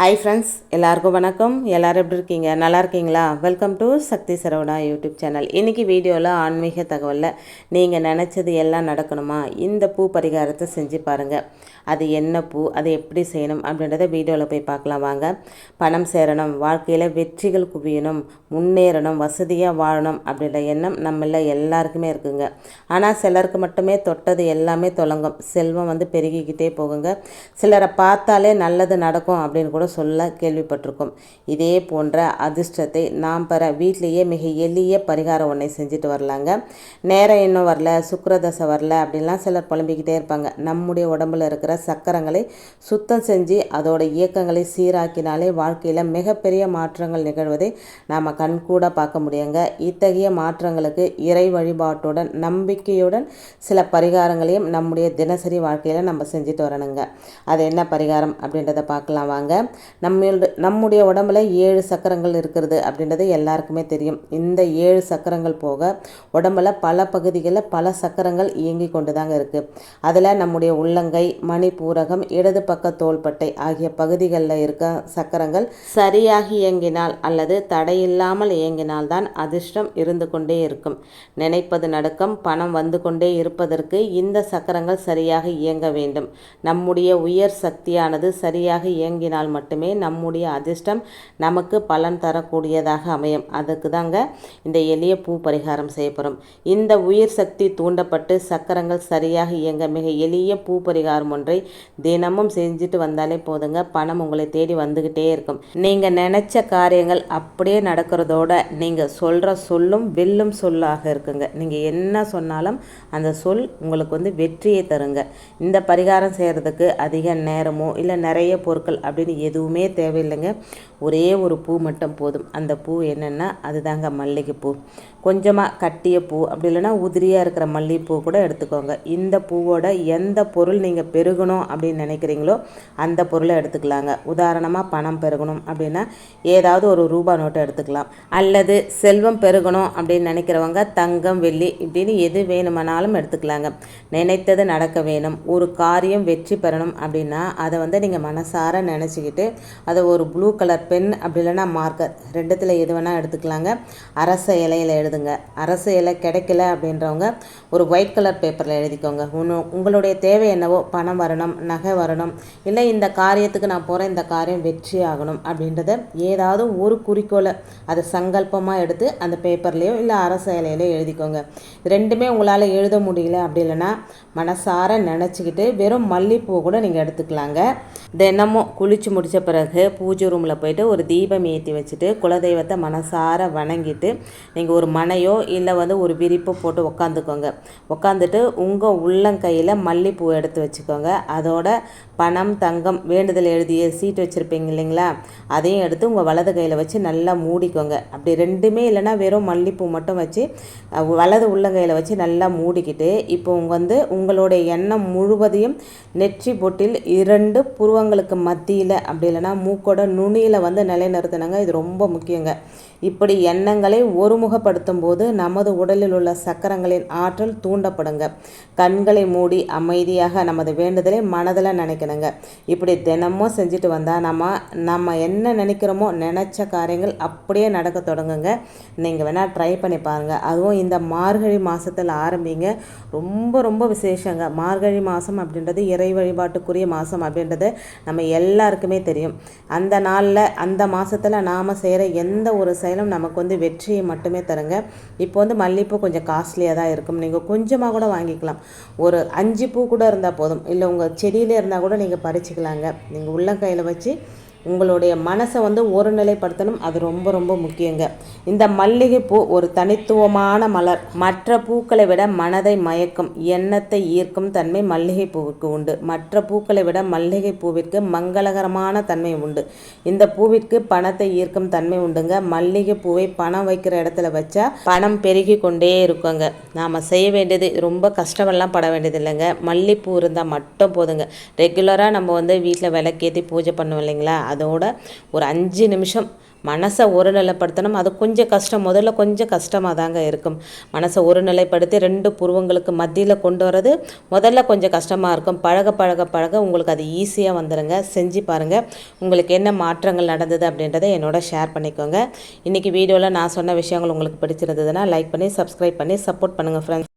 Hi friends, எல்லாருக்கும் வணக்கம். எல்லோரும் எப்படி இருக்கீங்க? நல்லா இருக்கீங்களா? Welcome to Sakthi Saravana YouTube channel. இன்றைக்கி வீடியோவில் ஆன்மீக தகவலில் நீங்கள் நினச்சது எல்லாம் நடக்கணுமா, இந்த பூ பரிகாரத்தை செஞ்சு பாருங்கள். அது என்ன பூ, அதை எப்படி செய்யணும் அப்படின்றத வீடியோவில் போய் பார்க்கலாம் வாங்க. பணம் சேரணும், வாழ்க்கையில் வெற்றிகள் குவியணும், முன்னேறணும், வசதியாக வாழணும் அப்படின்ற எண்ணம் நம்மள எல்லாருக்குமே இருக்குங்க. ஆனால் சிலருக்கு மட்டுமே தொட்டது எல்லாமே தொடங்கும், செல்வம் பெருகிக்கிட்டே போகுங்க. சிலரை பார்த்தாலே நல்லது நடக்கும் அப்படின்னு கூட சொல்ல கேள்விப்பட்டிருக்கோம். இதே போன்ற அதிர்ஷ்டத்தை நாம் பெற வீட்டிலேயே மிக எளிய பரிகாரம் ஒன்றை செஞ்சுட்டு வரலாங்க. நேரம் இன்னும் வரல, சுக்கிரதசை வரல அப்படின்லாம் சிலர் புலம்பிக்கிட்டே இருப்பாங்க. நம்முடைய உடம்புல இருக்கிற சக்கரங்களை சுத்தம் செஞ்சு அதோட இயக்கங்களை சீராக்கினாலே வாழ்க்கையில் மிகப்பெரிய மாற்றங்கள் நிகழ்வதை நாம் கண்கூட பார்க்க முடியுங்க. இத்தகைய மாற்றங்களுக்கு இறை வழிபாட்டுடன் நம்பிக்கையுடன் சில பரிகாரங்களையும் நம்முடைய தினசரி வாழ்க்கையில் நம்ம செஞ்சுட்டு வரணுங்க. அது என்ன பரிகாரம் அப்படின்றத பார்க்கலாம் வாங்க. நம்முடைய உடம்புல 7 சக்கரங்கள் இருக்கிறது அப்படின்றது எல்லாருக்குமே தெரியும். இந்த 7 சக்கரங்கள் போக உடம்புல பல பகுதிகளில் பல சக்கரங்கள் இயங்கி கொண்டு தாங்க இருக்குது. அதில் நம்முடைய உள்ளங்கை, மணிப்பூரகம், இடது பக்க தோள்பட்டை ஆகிய பகுதிகளில் இருக்க சக்கரங்கள் சரியாக இயங்கினால் அல்லது தடையில்லாமல் இயங்கினால் தான் அதிர்ஷ்டம் இருந்து கொண்டே இருக்கும். நினைப்பது நடக்கும், பணம் வந்து கொண்டே இருப்பதற்கு இந்த சக்கரங்கள் சரியாக இயங்க வேண்டும். நம்முடைய உயர் சக்தியானது சரியாக இயங்கினால் மட்டுமே நம்முடைய அதிர்ஷ்டம் நமக்கு பலன் தரக்கூடியதாக அமையும். அதுக்கு தாங்க இந்த எளிய பூ பரிகாரம் செய்யப்படும். இந்த உயிர் சக்தி தூண்டப்பட்டு சக்கரங்கள் சரியாக இயங்க மிக எளிய பூ பரிகாரம் ஒன்றை தினமும் செஞ்சுட்டு வந்தாலே போதுங்க, பணம் உங்களை தேடி வந்துக்கிட்டே இருக்கும். நீங்கள் நினச்ச காரியங்கள் அப்படியே நடக்கிறதோட நீங்கள் சொல்கிற சொல்லும் வெல்லும் சொல்லாக இருக்குங்க. நீங்கள் என்ன சொன்னாலும் அந்த சொல் உங்களுக்கு வெற்றியை தருங்க. இந்த பரிகாரம் செய்கிறதுக்கு அதிக நேரமோ இல்லை நிறைய பொருட்கள் அப்படின்னு எதுவுமே தேவையில்லைங்க. ஒரே ஒரு பூ மட்டும் போதும். அந்த பூ என்னென்னா அதுதாங்க மல்லிகைப்பூ. கொஞ்சமாக கட்டிய பூ, அப்படி இல்லைன்னா உதிரியாக இருக்கிற மல்லிகைப்பூ கூட எடுத்துக்கோங்க. இந்த பூவோட எந்த பொருள் நீங்கள் பெருகணும் அப்படின்னு நினைக்கிறீங்களோ அந்த பொருளை எடுத்துக்கலாங்க. உதாரணமாக பணம் பெருகணும் அப்படின்னா ஏதாவது ஒரு ரூபா நோட்டை எடுத்துக்கலாம். அல்லது செல்வம் பெருகணும் அப்படின்னு நினைக்கிறவங்க தங்கம், வெள்ளி இப்படின்னு எது வேணுமானாலும் எடுத்துக்கலாங்க. நினைத்தது நடக்க வேணும், ஒரு காரியம் வெற்றி பெறணும் அப்படின்னா அதை நீங்கள் மனசார நினச்சிக்கிட்டு அதை ஒரு ப்ளூ கலர் பென் அப்படி இல்லைன்னா மார்க்கர் ரெண்டுத்தில் எது வேணால் எடுத்துக்கலாங்க. அரச இலையில் எழுதுங்க. அரச இலை கிடைக்கல அப்படின்றவங்க ஒரு ஒயிட் கலர் பேப்பரில் எழுதிக்கோங்க. உங்களுடைய தேவை என்னவோ, பணம் வரணும், நகை வரணும், இல்லை இந்த காரியத்துக்கு நான் போகிறேன், இந்த காரியம் வெற்றி ஆகணும் அப்படின்றத ஏதாவது ஒரு குறிக்கோளை அதை சங்கல்பமாக எடுத்து அந்த பேப்பர்லேயோ இல்லை அரச இலையிலையோ எழுதிக்கோங்க. ரெண்டுமே உங்களால் எழுத முடியல அப்படி இல்லைன்னா மனசார நினச்சிக்கிட்டு வெறும் மல்லிகைப்பூ கூட நீங்கள் எடுத்துக்கலாங்க. தினமும் குளித்து முடித்த பிறகு பூஜை ரூமில் போயிட்டு ஒரு தீபம் ஏற்றி வச்சுட்டு குலதெய்வத்தை மனசார வணங்கிட்டு நீங்கள் ஒரு மனையோ இல்லை ஒரு விரிப்பு போட்டு உட்காந்துட்டு உங்கள் உள்ளங்கையில் மல்லிகைப்பூ எடுத்து வச்சுக்கோங்க. அதோட பணம், தங்கம், வேண்டுதல் எழுதிய சீட்டு வச்சுருப்பீங்க இல்லைங்களா, அதையும் எடுத்து உங்கள் வலது கையில் வச்சு நல்லா மூடிக்கோங்க. அப்படி ரெண்டுமே இல்லைன்னா வெறும் மல்லிகைப்பூ மட்டும் வச்சு வலது உள்ளங்கையில் வச்சு நல்லா மூடிக்கிட்டு இப்போ உங்களுடைய எண்ணம் முழுவதையும் நெற்றி பொட்டில் 2 புருவங்களுக்கு மத்தியில் அப்படி இல்லைன்னா மூக்கோட நுனியில் நிலைநிறுத்தினாங்க. இது ரொம்ப முக்கியங்க. இப்படி எண்ணங்களை ஒருமுகப்படுத்தும் போது நமது உடலில் உள்ள சக்கரங்களின் ஆற்றல் தூண்டப்படுங்க. கண்களை மூடி அமைதியாக நமது வேண்டுதலை மனதில் நினைக்கணுங்க. இப்படி தினமும் செஞ்சுட்டு வந்தால் நம்ம என்ன நினைக்கிறோமோ நினச்ச காரியங்கள் அப்படியே நடக்க தொடங்குங்க. நீங்கள் வேணால் ட்ரை பண்ணி பாருங்கள். அதுவும் இந்த மார்கழி மாதத்தில் ஆரம்பிங்க. ரொம்ப ரொம்ப விசேஷங்க. மார்கழி மாதம் அப்படின்றது இறை வழிபாட்டுக்குரிய மாதம் அப்படின்றது நம்ம எல்லாருக்குமே தெரியும். அந்த நாளில் அந்த மாதத்தில் நாம் செய்கிற எந்த ஒரு செயலும் நமக்கு வெற்றியை மட்டுமே தருங்க. இப்போ மல்லிகைப்பூ கொஞ்சம் காஸ்ட்லியாக தான் இருக்கும். நீங்கள் கொஞ்சமாக கூட வாங்கிக்கலாம். ஒரு 5 பூ கூட இருந்தால் போதும். இல்லை உங்கள் செடியிலே இருந்தால் கூட நீங்கள் பறிச்சுக்கலாங்க. நீங்கள் உள்ளங்கையில் வச்சு உங்களுடைய மனசை ஒரு நிலைப்படுத்தணும். அது ரொம்ப ரொம்ப முக்கியங்க. இந்த மல்லிகைப்பூ ஒரு தனித்துவமான மலர். மற்ற பூக்களை விட மனதை மயக்கும், எண்ணத்தை ஈர்க்கும் தன்மை மல்லிகைப்பூவுக்கு உண்டு. மற்ற பூக்களை விட மல்லிகைப்பூவிற்கு மங்களகரமான தன்மை உண்டு. இந்த பூவிற்கு பணத்தை ஈர்க்கும் தன்மை உண்டுங்க. மல்லிகைப்பூவை பணம் வைக்கிற இடத்துல வச்சா பணம் பெருகி கொண்டே இருக்குங்க. நாம் செய்ய வேண்டியது ரொம்ப கஷ்டமெல்லாம் பட வேண்டியது இல்லைங்க. மல்லிகைப்பூ இருந்தால் மட்டும் போதுங்க. ரெகுலராக நம்ம வீட்டில் விளக்கேற்றி பூஜை பண்ணுவோம் இல்லைங்களா, அதோட ஒரு 5 நிமிஷம் மனசை ஒருநிலைப்படுத்தணும். அது கொஞ்சம் கஷ்டம், முதல்ல கொஞ்சம் கஷ்டமாக தாங்க இருக்கும். மனசை ஒருநிலைப்படுத்தி 2 புருவங்களுக்கு மத்தியில் கொண்டு வர்றது முதல்ல கொஞ்சம் கஷ்டமாக இருக்கும். பழக பழக பழக உங்களுக்கு அது ஈஸியாக வந்துடுங்க. செஞ்சு பாருங்கள், உங்களுக்கு என்ன மாற்றங்கள் நடந்தது அப்படின்றத என்னோட ஷேர் பண்ணிக்கோங்க. இன்றைக்கி வீடியோவில் நான் சொன்ன விஷயங்கள் உங்களுக்கு பிடிச்சிருந்ததுன்னா லைக் பண்ணி சப்ஸ்கிரைப் பண்ணி சப்போர்ட் பண்ணுங்கள் ஃப்ரெண்ட்ஸ்.